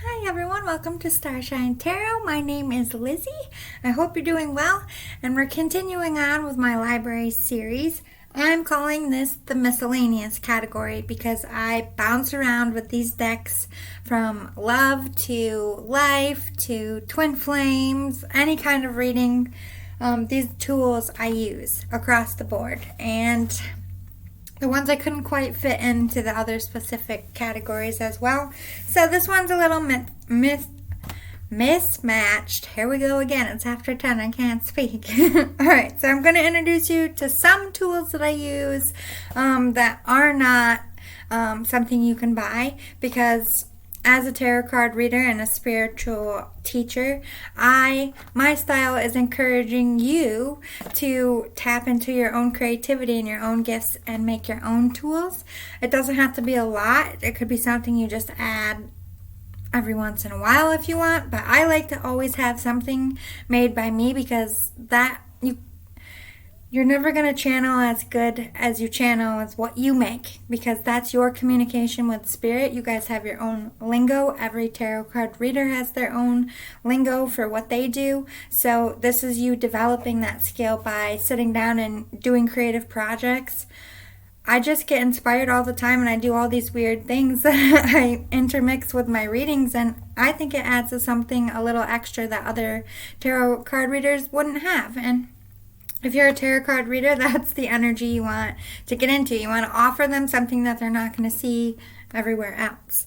Hi everyone, welcome to Starshine Tarot. My name is Lizzie. I hope you're doing well, and we're continuing on with my library series. I'm calling this the miscellaneous category because I bounce around with these decks from love to life to twin flames, any kind of reading. These tools I use across the board, and the ones I couldn't quite fit into the other specific categories as well. So this one's a little mismatched. Here we go again. It's after 10. I can't speak. Alright, so I'm going to introduce you to some tools that I use that are not something you can buy, because as a tarot card reader and a spiritual teacher, my style is encouraging you to tap into your own creativity and your own gifts and make your own tools. It doesn't have to be a lot. It could be something you just add every once in a while if you want, but I like to always have something made by me, because you're never going to channel as good as you channel as what you make, because that's your communication with spirit. You guys have your own lingo. Every tarot card reader has their own lingo for what they do. So this is you developing that skill by sitting down and doing creative projects. I just get inspired all the time, and I do all these weird things that I intermix with my readings, and I think it adds to something a little extra that other tarot card readers wouldn't have. And if you're a tarot card reader, that's the energy you want to get into. You want to offer them something that they're not going to see everywhere else.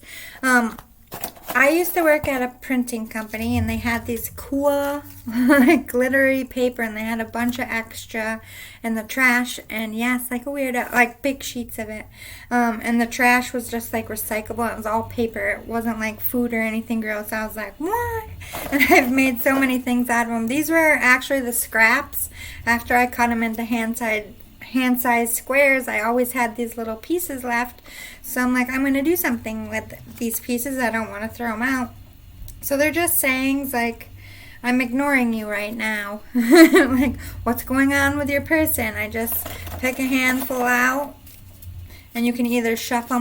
I used to work at a printing company, and they had these cool glittery paper, and they had a bunch of extra in the trash, and yes, like a weirdo, like big sheets of it. And the trash was just like recyclable. It was all paper. It wasn't like food or anything gross. I was like, what? And I've made so many things out of them. These were actually the scraps. After I cut them into hand-sized squares, I always had these little pieces left. So I'm like, I'm going to do something with these pieces. I don't want to throw them out. So they're just sayings like, I'm ignoring you right now. Like, what's going on with your person? I just pick a handful out, and you can either shuffle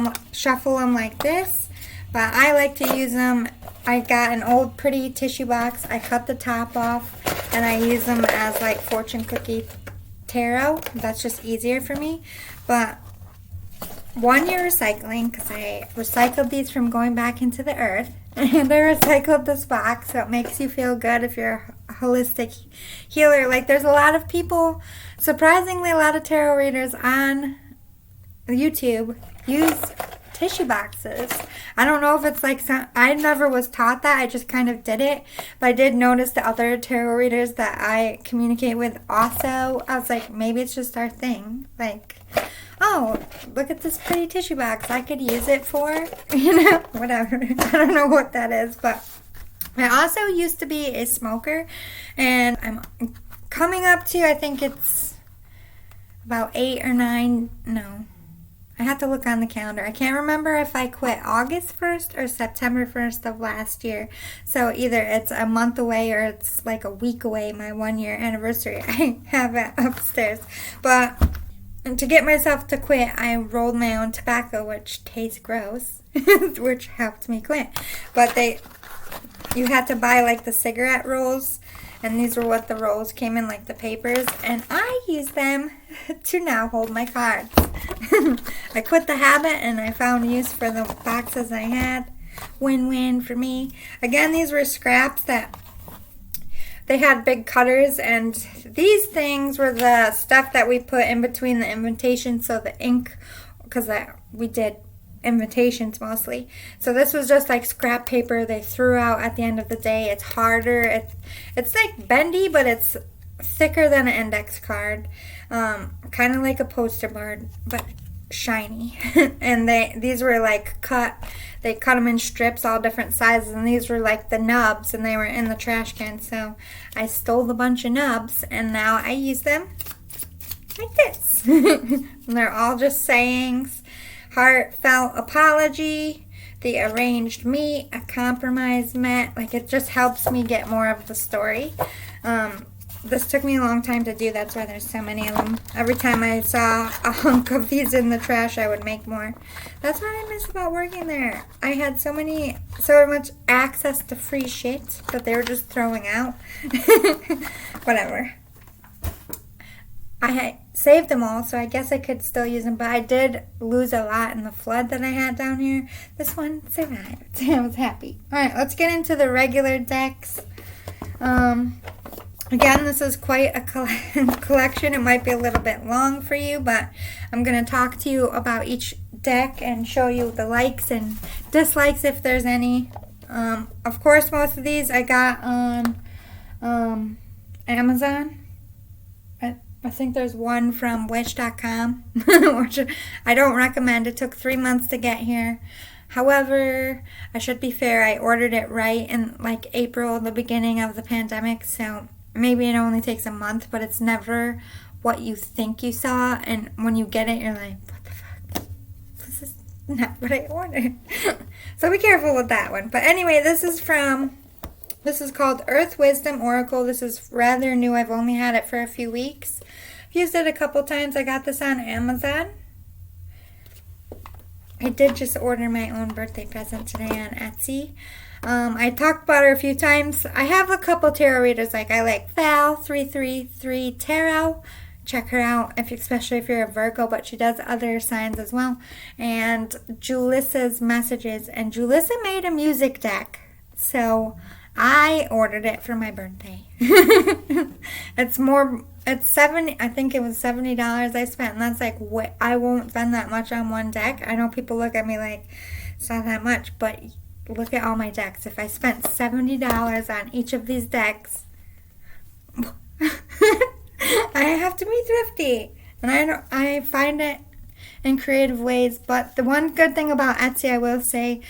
them like this, but I like to use them. I got an old pretty tissue box. I cut the top off, and I use them as like fortune cookie tarot. That's just easier for me. But one, you're recycling, because I recycled these from going back into the earth, and I recycled this box, so it makes you feel good if you're a holistic healer. Like, there's a lot of people, surprisingly a lot of tarot readers on YouTube use tissue boxes. I don't know if it's like I never was taught that. I just kind of did it. But I did notice the other tarot readers that I communicate with also. I was like, maybe it's just our thing. Like, oh, look at this pretty tissue box. I could use it for, whatever. I don't know what that is. But I also used to be a smoker. And I'm coming up to, I think it's about 8 or 9, no. I have to look on the calendar. I can't remember if I quit August 1st or September 1st of last year. So either it's a month away or it's like a week away, my 1-year anniversary. I have it upstairs. But to get myself to quit, I rolled my own tobacco, which tastes gross, which helped me quit. But you had to buy like the cigarette rolls, and these were what the rolls came in, like the papers, and I use them to now hold my cards. I quit the habit, and I found use for the boxes I had. Win-win for me. Again, these were scraps that they had big cutters, and these things were the stuff that we put in between the invitations, so the ink, because we did invitations mostly. So this was just like scrap paper they threw out at the end of the day. It's harder. It's like bendy, but it's thicker than an index card. Kind of like a poster board, but shiny. And these were like they cut them in strips, all different sizes, and these were like the nubs, and they were in the trash can. So I stole a bunch of nubs, and now I use them like this. And they're all just sayings. Heartfelt apology, the arranged meet, a compromise met. Like, it just helps me get more of the story. this took me a long time to do. That's why there's so many of them. Every time I saw a hunk of these in the trash, I would make more. That's what I miss about working there. I had so much access to free shit that they were just throwing out. Whatever. I had saved them all, so I guess I could still use them, but I did lose a lot in the flood that I had down here. This one survived. I was happy. Alright, let's get into the regular decks. Again, this is quite a collection. It might be a little bit long for you, but I'm going to talk to you about each deck and show you the likes and dislikes if there's any. Of course, most of these I got on Amazon. I think there's one from Wish.com, which I don't recommend. It took 3 months to get here. However, I should be fair, I ordered it right in like April, the beginning of the pandemic, so maybe it only takes a month, but it's never what you think you saw, and when you get it, you're like, what the fuck? This is not what I ordered. So be careful with that one. But anyway, this is called Earth Wisdom Oracle. This is rather new. I've only had it for a few weeks. I've used it a couple times. I got this on Amazon. I did just order my own birthday present today on Etsy. I talked about her a few times. I have a couple tarot readers. Like I like Val333 Tarot. Check her out, especially if you're a Virgo, but she does other signs as well. And Julissa's Messages. And Julissa made a music deck. So I ordered it for my birthday. It's $70. I think it was $70 I spent, and that's like what I won't spend that much on one deck. I know people look at me like it's not that much, but look at all my decks. If I spent $70 on each of these decks, I have to be thrifty, and I find it in creative ways. But the one good thing about Etsy, I will say,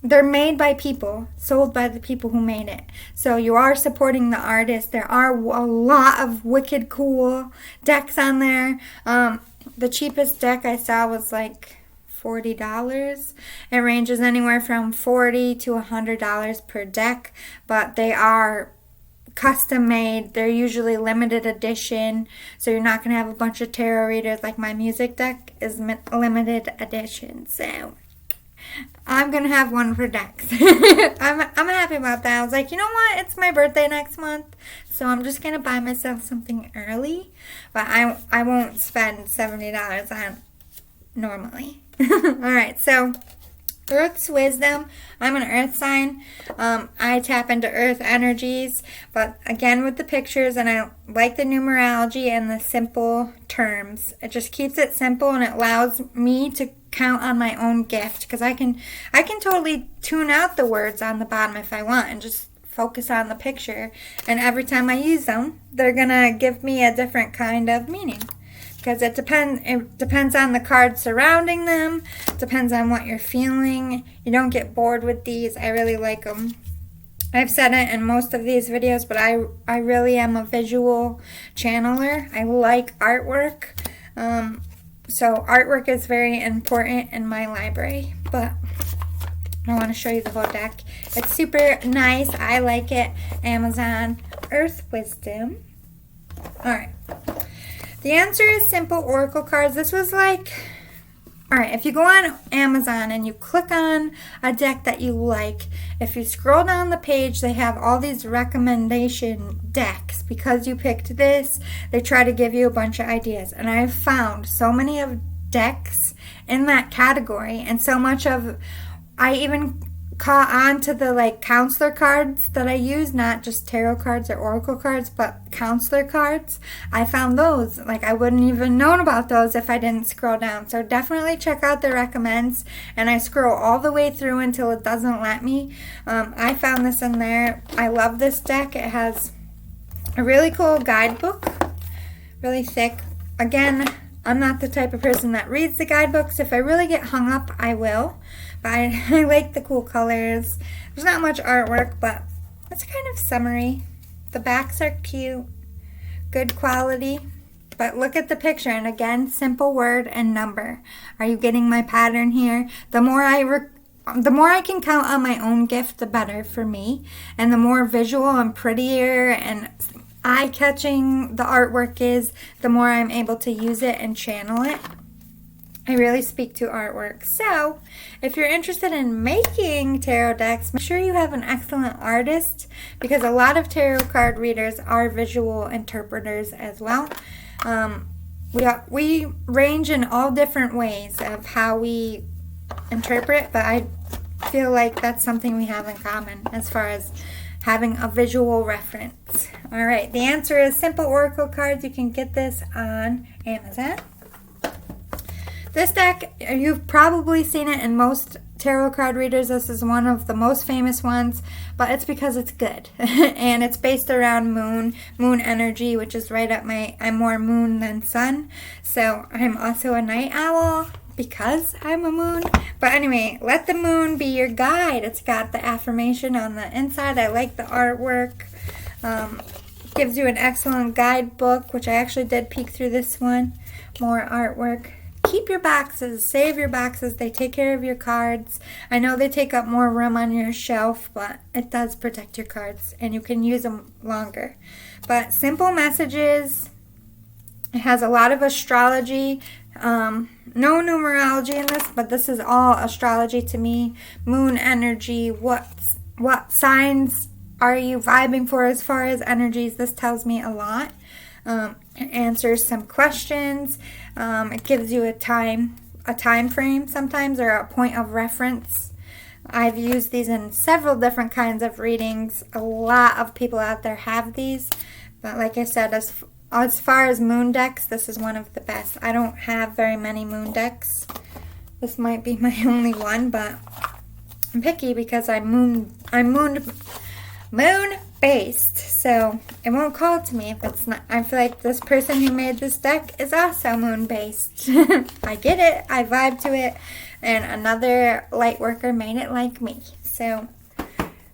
they're made by people, sold by the people who made it. So you are supporting the artist. There are a lot of wicked cool decks on there. The cheapest deck I saw was like $40. It ranges anywhere from $40 to $100 per deck, but they are custom made. They're usually limited edition, so you're not going to have a bunch of tarot readers. Like my music deck is limited edition, so I'm going to have one for decks. I'm happy about that. I was like, you know what? It's my birthday next month, so I'm just going to buy myself something early. But I won't spend $70 on normally. Alright, so Earth's Wisdom. I'm an earth sign. I tap into earth energies, but again with the pictures, and I like the numerology and the simple terms. It just keeps it simple, and it allows me to count on my own gift, because I can totally tune out the words on the bottom if I want and just focus on the picture, and every time I use them, they're gonna give me a different kind of meaning. Because it depends on the cards surrounding them, depends on what you're feeling. You don't get bored with these. I really like them. I've said it in most of these videos, but I really am a visual channeler. I like artwork. So artwork is very important in my library. But I want to show you the whole deck. It's super nice. I like it. Amazon Earth Wisdom. Alright. The answer is simple oracle cards. This was like, alright, if you go on Amazon and you click on a deck that you like, if you scroll down the page, they have all these recommendation decks. Because you picked this, they try to give you a bunch of ideas. And I've found so many of decks in that category, and so much of, I even caught on to the like counselor cards that I use, not just tarot cards or oracle cards, but counselor cards. I found those, like I wouldn't even known about those if I didn't scroll down. So definitely check out the recommends, and I scroll all the way through until it doesn't let me. I found this in there. I love this deck. It has a really cool guidebook, really thick. Again, I'm not the type of person that reads the guidebooks. If I really get hung up, I will. But I like the cool colors. There's not much artwork, but it's kind of summery. The backs are cute. Good quality. But look at the picture. And again, simple word and number. Are you getting my pattern here? The more I can count on my own gift, the better for me. And the more visual and prettier and eye-catching the artwork is, the more I'm able to use it and channel it. I really speak to artwork. So, if you're interested in making tarot decks, make sure you have an excellent artist, because a lot of tarot card readers are visual interpreters as well. We range in all different ways of how we interpret, but I feel like that's something we have in common as far as having a visual reference. All right, the answer is Simple Oracle cards. You can get this on Amazon. This deck, you've probably seen it in most tarot card readers. This is one of the most famous ones, but it's because it's good. And it's based around moon energy, which is right up I'm more moon than sun. So I'm also a night owl because I'm a moon. But anyway, let the moon be your guide. It's got the affirmation on the inside. I like the artwork. Gives you an excellent guidebook, which I actually did peek through this one. More artwork. Keep your boxes. Save your boxes. They take care of your cards. I know they take up more room on your shelf, but it does protect your cards, and you can use them longer. But simple messages. It has a lot of astrology. No numerology in this, but this is all astrology to me. Moon energy. What signs are you vibing for as far as energies? This tells me a lot. It answers some questions. It gives you a time frame sometimes, or a point of reference. I've used these in several different kinds of readings. A lot of people out there have these, but like I said, as far as moon decks, this is one of the best. I don't have very many moon decks. This might be my only one, but I'm picky because I'm moon based, so it won't call to me if it's not. I feel like this person who made this deck is also moon based. I get it, I vibe to it, and another light worker made it like me. So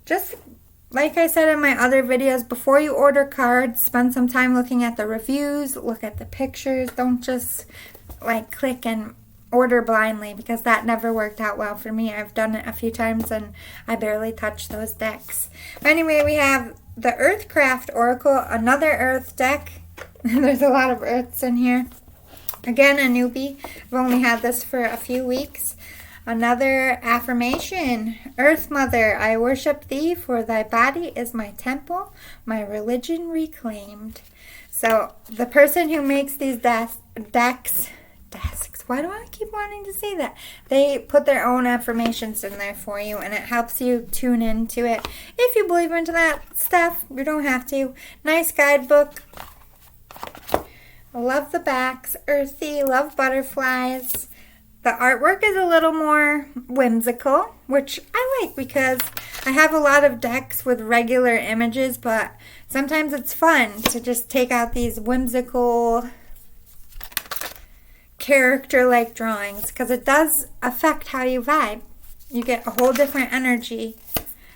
just like I said in my other videos, before you order cards, spend some time looking at the reviews, look at the pictures. Don't just like click and order blindly, because that never worked out well for me. I've done it a few times and I barely touched those decks. But anyway, we have the Earthcraft Oracle, another Earth deck. There's a lot of Earths in here. Again, a newbie. I've only had this for a few weeks. Another affirmation. Earth Mother, I worship thee, for thy body is my temple, my religion reclaimed. So the person who makes these decks, why do I keep wanting to say that? They put their own affirmations in there for you, and it helps you tune into it. If you believe into that stuff, you don't have to. Nice guidebook. I love the backs. Earthy. Love butterflies. The artwork is a little more whimsical, which I like because I have a lot of decks with regular images, but sometimes it's fun to just take out these whimsical character-like drawings, because it does affect how you vibe. You get a whole different energy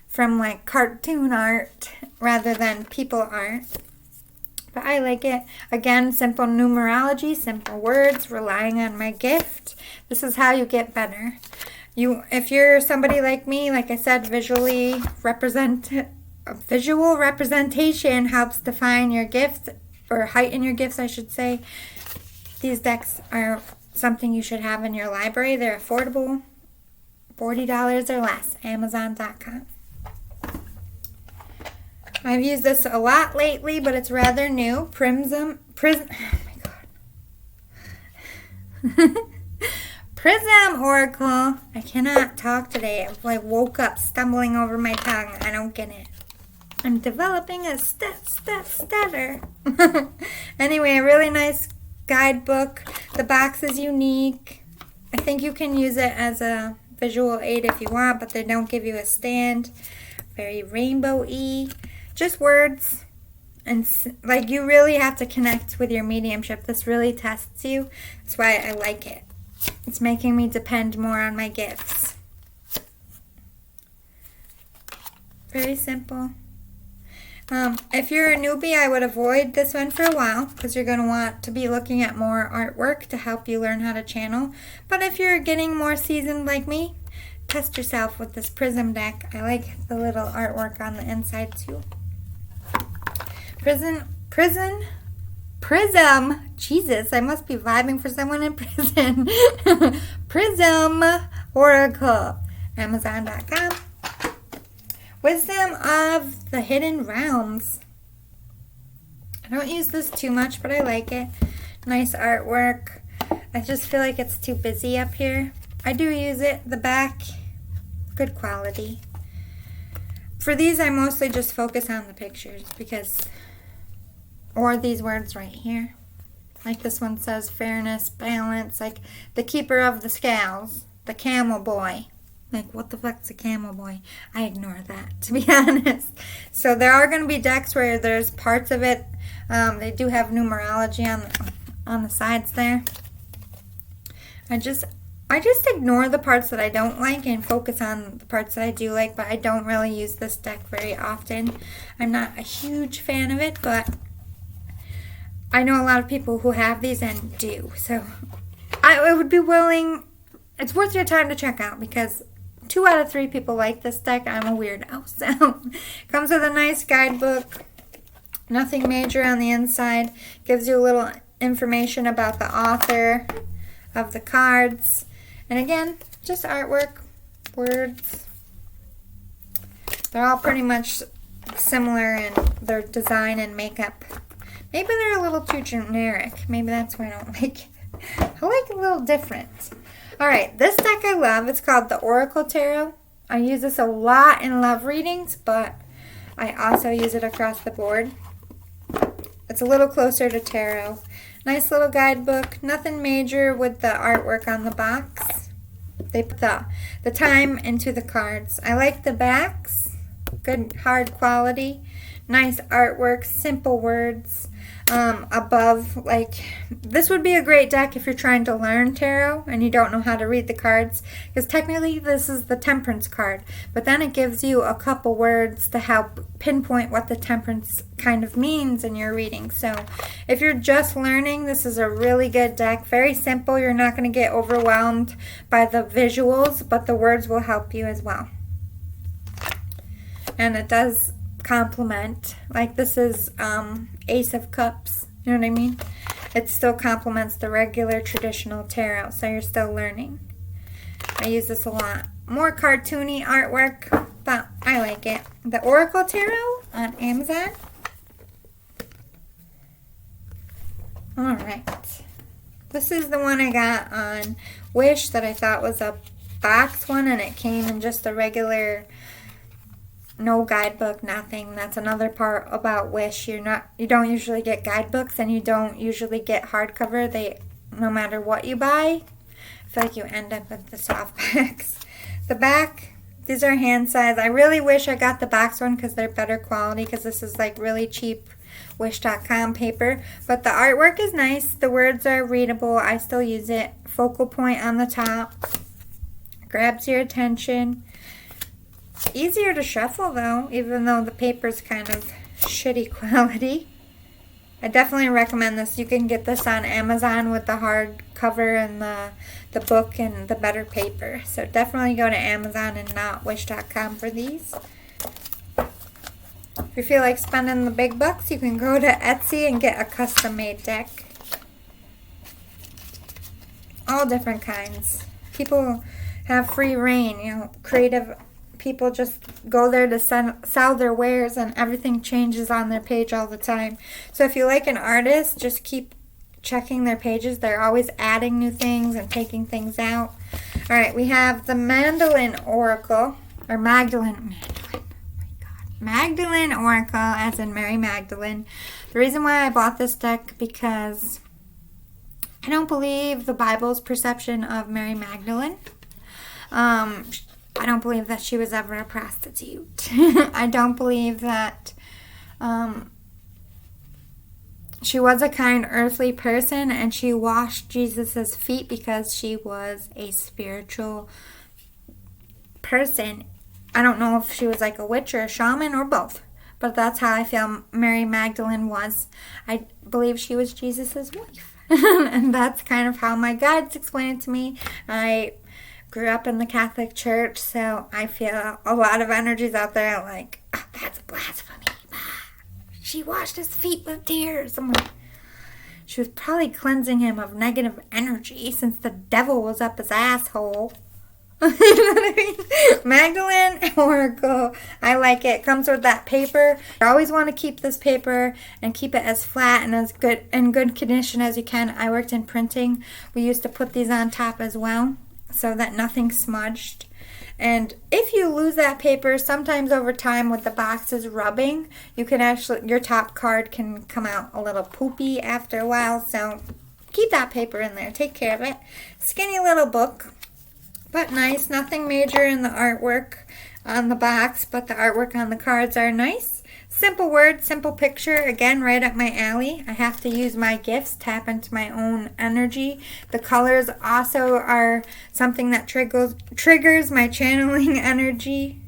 from like cartoon art rather than people art. But I like it. Again, simple numerology, simple words, relying on my gift. This is how you get better. If you're somebody like me, like I said, visual representation helps define your gift, or heighten your gifts, I should say. These decks are something you should have in your library. They're affordable, $40 or less, Amazon.com. I've used this a lot lately, but it's rather new. Prism, oh my god. Prism Oracle. I cannot talk today. I woke up stumbling over my tongue. I don't get it. I'm developing a stutter. Anyway, a really nice guidebook. The box is unique. I think you can use it as a visual aid if you want, but they don't give you a stand. Very rainbow-y. Just words. And like, you really have to connect with your mediumship. This really tests you. That's why I like it. It's making me depend more on my gifts. Very simple. If you're a newbie, I would avoid this one for a while, because you're going to want to be looking at more artwork to help you learn how to channel. But if you're getting more seasoned like me, test yourself with this Prism deck. I like the little artwork on the inside too. Prism. Jesus, I must be vibing for someone in prison. Prism Oracle. Amazon.com. Wisdom of the Hidden Realms. I don't use this too much, but I like it. Nice artwork. I just feel like it's too busy up here. I do use it. The back, good quality. For these, I mostly just focus on the pictures because, or these words right here. Like this one says fairness, balance, like the keeper of the scales, the camel boy. Like, what the fuck's a camel boy? I ignore that, to be honest. So there are going to be decks where there's parts of it. They do have numerology on the sides there. I just ignore the parts that I don't like and focus on the parts that I do like, but I don't really use this deck very often. I'm not a huge fan of it, but I know a lot of people who have these and do. So I would be willing, it's worth your time to check out because 2 out of 3 people like this deck. I'm a weirdo. So comes with a nice guidebook. Nothing major on the inside. Gives you a little information about the author of the cards. And again, just artwork, words. They're all pretty much similar in their design and makeup. Maybe they're a little too generic. Maybe that's why I don't like it. I like a little different. Alright, this deck I love. It's called the Oracle Tarot. I use this a lot in love readings, but I also use it across the board. It's a little closer to tarot. Nice little guidebook. Nothing major with the artwork on the box. They put the time into the cards. I like the backs. Good hard quality. Nice artwork. Simple words. Above, like, this would be a great deck if you're trying to learn tarot and you don't know how to read the cards, because technically this is the temperance card, but then it gives you a couple words to help pinpoint what the temperance kind of means in your reading. So if you're just learning, this is a really good deck. Very simple. You're not going to get overwhelmed by the visuals, but the words will help you as well. And it does complement, like this is Ace of Cups, you know what I mean? It still complements the regular traditional tarot, so you're still learning. I use this a lot. More cartoony artwork, but I like it. The Oracle Tarot on Amazon. Alright. This is the one I got on Wish that I thought was a box one, and it came in just a regular, no guidebook, nothing. That's another part about Wish. You don't usually get guidebooks, and you don't usually get hardcover. No matter what you buy, I feel like you end up with the soft backs. The back, these are hand size. I really wish I got the box one because they're better quality, because this is like really cheap Wish.com paper. But the artwork is nice. The words are readable. I still use it. Focal point on the top. Grabs your attention. Easier to shuffle though, even though the paper's kind of shitty quality. I definitely recommend this. You can get this on Amazon with the hard cover and the book and the better paper. So definitely go to Amazon and not Wish.com for these. If you feel like spending the big bucks, you can go to Etsy and get a custom made deck. All different kinds. People have free reign, you know, creative people just go there to sell their wares, and everything changes on their page all the time. So if you like an artist, just keep checking their pages. They're always adding new things and taking things out. All right, we have the Magdalene Oracle, or Magdalene Oracle, as in Mary Magdalene. The reason why I bought this deck, because I don't believe the Bible's perception of Mary Magdalene. I don't believe that she was ever a prostitute. I don't believe that she was a kind earthly person, and she washed Jesus's feet because she was a spiritual person. I don't know if she was like a witch or a shaman or both, but that's how I feel Mary Magdalene was. I believe she was Jesus's wife. And that's kind of how my guides explained it to me. I grew up in the Catholic Church, so I feel a lot of energies out there like, oh, that's blasphemy. She washed his feet with tears. I'm like, she was probably cleansing him of negative energy since the devil was up his asshole. You know what I mean? Magdalene Oracle. I like it. Comes with that paper. I always want to keep this paper and keep it as flat and as good in good condition as you can. I worked in printing. We used to put these on top as well so that nothing smudged. And if you lose that paper, sometimes over time with the boxes rubbing, you can actually, your top card can come out a little poopy after a while. So keep that paper in there. Take care of it. Skinny little book, but nice. Nothing major in the artwork on the box, but the artwork on the cards are nice. Simple word, simple picture. Again, right up my alley. I have to use my gifts, tap into my own energy. The colors also are something that triggers my channeling energy.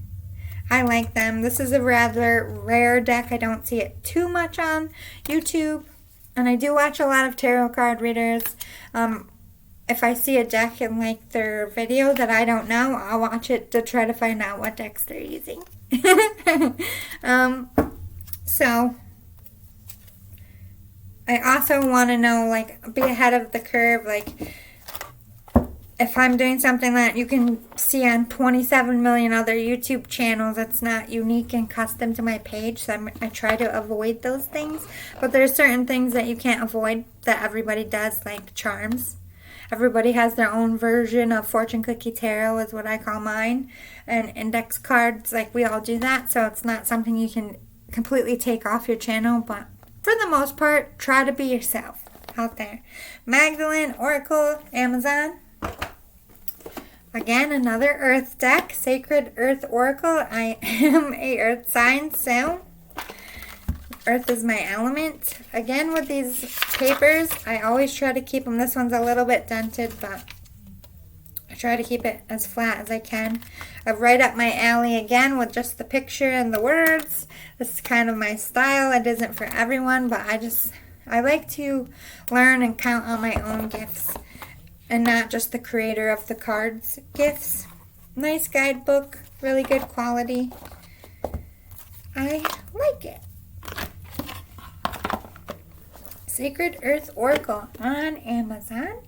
I like them. This is a rather rare deck. I don't see it too much on YouTube. And I do watch a lot of tarot card readers. If I see a deck in like their video that I don't know, I'll watch it to try to find out what decks they're using. So I also want to know, like, be ahead of the curve, like if I'm doing something that you can see on 27 million other YouTube channels, it's not unique and custom to my page, so I try to avoid those things. But there's certain things that you can't avoid that everybody does, like charms. Everybody has their own version of fortune cookie tarot is what I call mine. And index cards, like we all do that. So it's not something you can completely take off your channel. But for the most part, try to be yourself out there. Magdalene, Oracle, Amazon. Again, another Earth deck. Sacred Earth Oracle. I am a Earth sign, so Earth is my element. Again, with these papers, I always try to keep them. This one's a little bit dented, but I try to keep it as flat as I can. Right up my alley again with just the picture and the words. This is kind of my style. It isn't for everyone, but I like to learn and count on my own gifts and not just the creator of the cards gifts. Nice guidebook, really good quality. I like it. Sacred Earth Oracle on Amazon.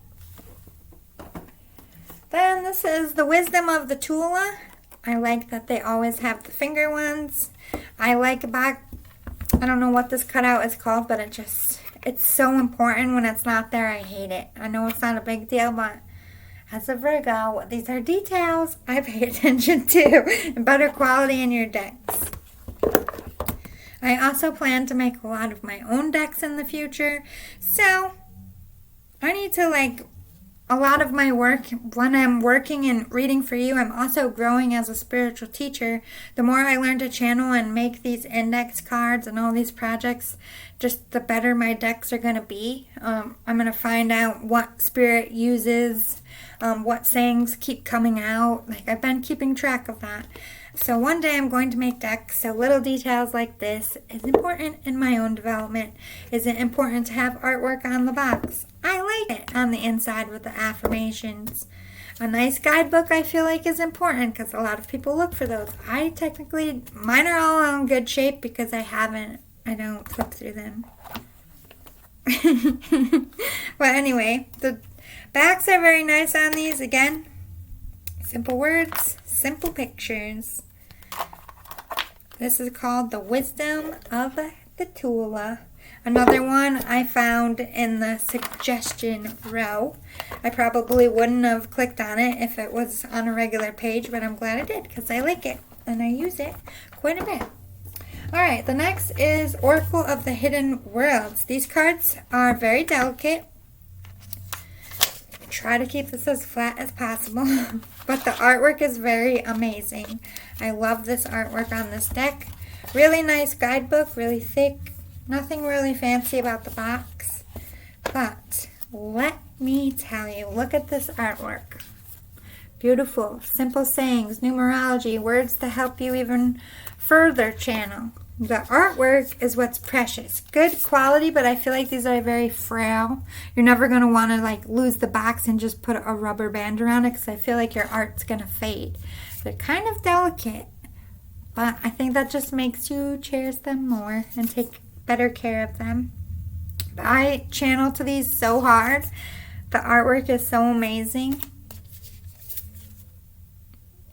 Then this is the Wisdom of the Tula. I like that they always have the finger ones. I like about, I don't know what this cutout is called, but it's so important. When it's not there, I hate it. I know it's not a big deal, but as a Virgo, these are details I pay attention to. Better quality in your decks. I also plan to make a lot of my own decks in the future. So I need to, like, a lot of my work, when I'm working and reading for you, I'm also growing as a spiritual teacher. The more I learn to channel and make these index cards and all these projects, just the better my decks are going to be. I'm going to find out what spirit uses, what sayings keep coming out. Like, I've been keeping track of that. So one day I'm going to make decks, so little details like this is important in my own development. Is it important to have artwork on the box? I like it on the inside with the affirmations. A nice guidebook I feel like is important because a lot of people look for those. Mine are all in good shape because I don't flip through them. But anyway, the backs are very nice on these. Again, simple words, simple pictures. This is called the Wisdom of the Tula. Another one I found in the suggestion row. I probably wouldn't have clicked on it if it was on a regular page, but I'm glad I did because I like it and I use it quite a bit. Alright, the next is Oracle of the Hidden Worlds. These cards are very delicate. Try to keep this as flat as possible, but the artwork is very amazing. I love this artwork on this deck. Really nice guidebook, really thick. Nothing really fancy about the box, but let me tell you, look at this artwork. Beautiful, simple sayings, numerology, words to help you even further channel. The artwork is what's precious. Good quality, but I feel like these are very frail. You're never going to want to like lose the box and just put a rubber band around it because I feel like your art's going to fade. They're kind of delicate, but I think that just makes you cherish them more and take better care of them. But I channel to these so hard. The artwork is so amazing.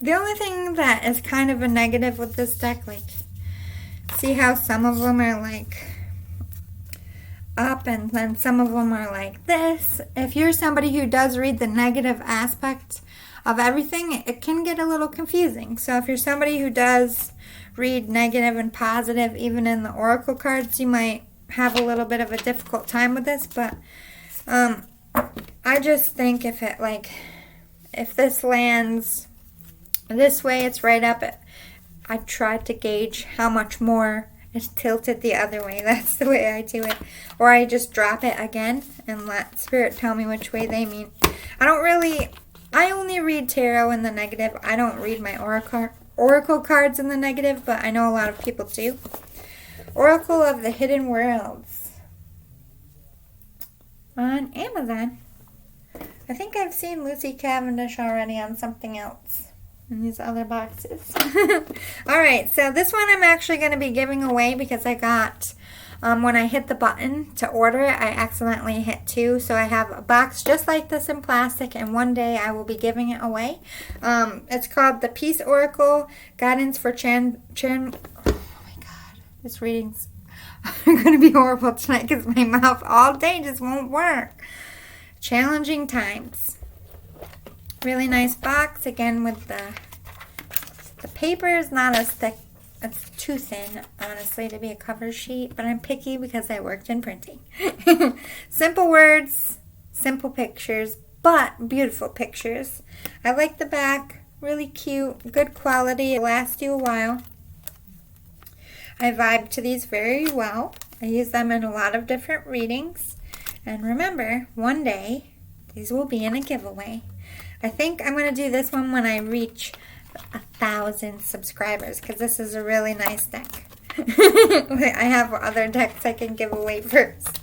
The only thing that is kind of a negative with this deck, like, see how some of them are like up and then some of them are like this. If you're somebody who does read the negative aspect of everything, it can get a little confusing. So if you're somebody who does read negative and positive, even in the oracle cards, you might have a little bit of a difficult time with this. But I just think if this lands this way, it's right up. I tried to gauge how much more it's tilted the other way. That's the way I do it. Or I just drop it again and let Spirit tell me which way they mean. I only read tarot in the negative. I don't read my oracle cards in the negative, but I know a lot of people do. Oracle of the Hidden Worlds on Amazon. I think I've seen Lucy Cavendish already on something else in these other boxes. Alright, so this one I'm actually going to be giving away because I got, when I hit the button to order it, I accidentally hit 2. So I have a box just like this in plastic, and one day I will be giving it away. It's called the Peace Oracle Guidance for oh my god, this reading's going to be horrible tonight because my mouth all day just won't work. Challenging Times. Really nice box, again with the paper is not as thick, it's too thin, honestly, to be a cover sheet, but I'm picky because I worked in printing. Simple words, simple pictures, but beautiful pictures. I like the back, really cute, good quality, it'll last you a while. I vibe to these very well. I use them in a lot of different readings, and remember, one day, these will be in a giveaway. I think I'm going to do this one when I reach 1,000 subscribers because this is a really nice deck. I have other decks I can give away first.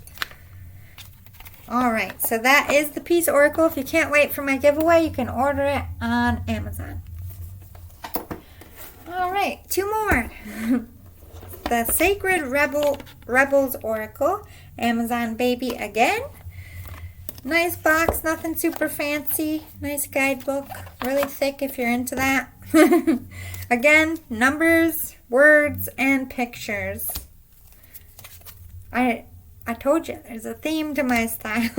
Alright, so that is the Peace Oracle. If you can't wait for my giveaway, you can order it on Amazon. Alright, 2 more. The Sacred Rebels Oracle, Amazon baby again. Nice box, nothing super fancy. Nice guidebook, really thick if you're into that. Again, numbers, words, and pictures. I told you, there's a theme to my style.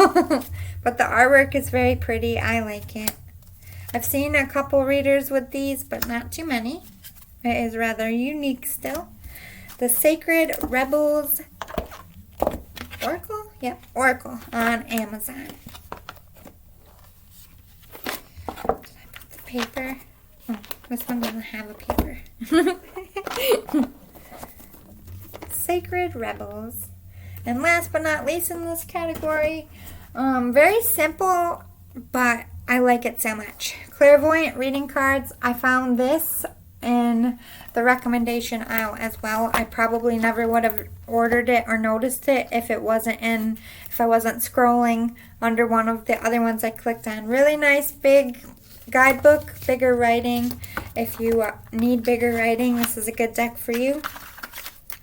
But the artwork is very pretty. I like it. I've seen a couple readers with these, but not too many. It is rather unique still. The Sacred Rebels Oracle? Yep, Oracle on Amazon. Did I put the paper? Oh, this one doesn't have a paper. Sacred Rebels. And last but not least in this category, very simple, but I like it so much. Clairvoyant reading cards. I found this in the recommendation aisle as well. I probably never would have ordered it or noticed it if I wasn't scrolling under one of the other ones I clicked on. Really nice big guidebook, bigger writing. If you need bigger writing, this is a good deck for you.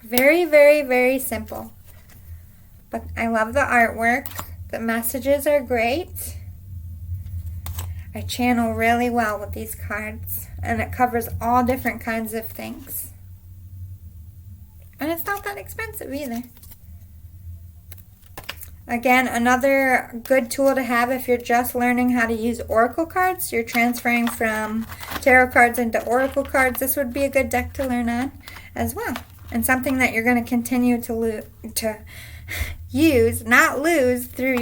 Very, very, very simple. But I love the artwork. The messages are great. I channel really well with these cards, and it covers all different kinds of things. And it's not that expensive either. Again, another good tool to have if you're just learning how to use oracle cards. You're transferring from tarot cards into oracle cards. This would be a good deck to learn on as well. And something that you're going to continue to use, not lose, through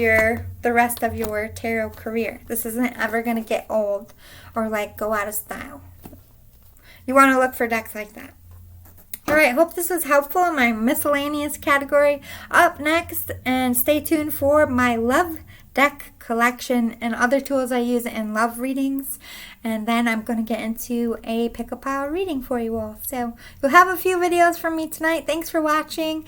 the rest of your tarot career. This isn't ever going to get old or like go out of style. You want to look for decks like that. Alright, hope this was helpful in my miscellaneous category. Up next, and stay tuned for my love deck collection and other tools I use in love readings. And then I'm going to get into a pick-a-pile reading for you all. So you'll have a few videos from me tonight. Thanks for watching.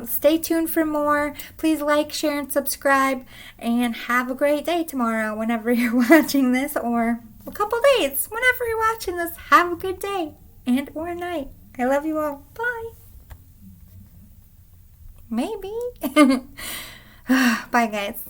Stay tuned for more. Please like, share, and subscribe. And have a great day tomorrow whenever you're watching this, or a couple days. Whenever you're watching this, have a good day and or night. I love you all. Bye. Maybe. Bye, guys.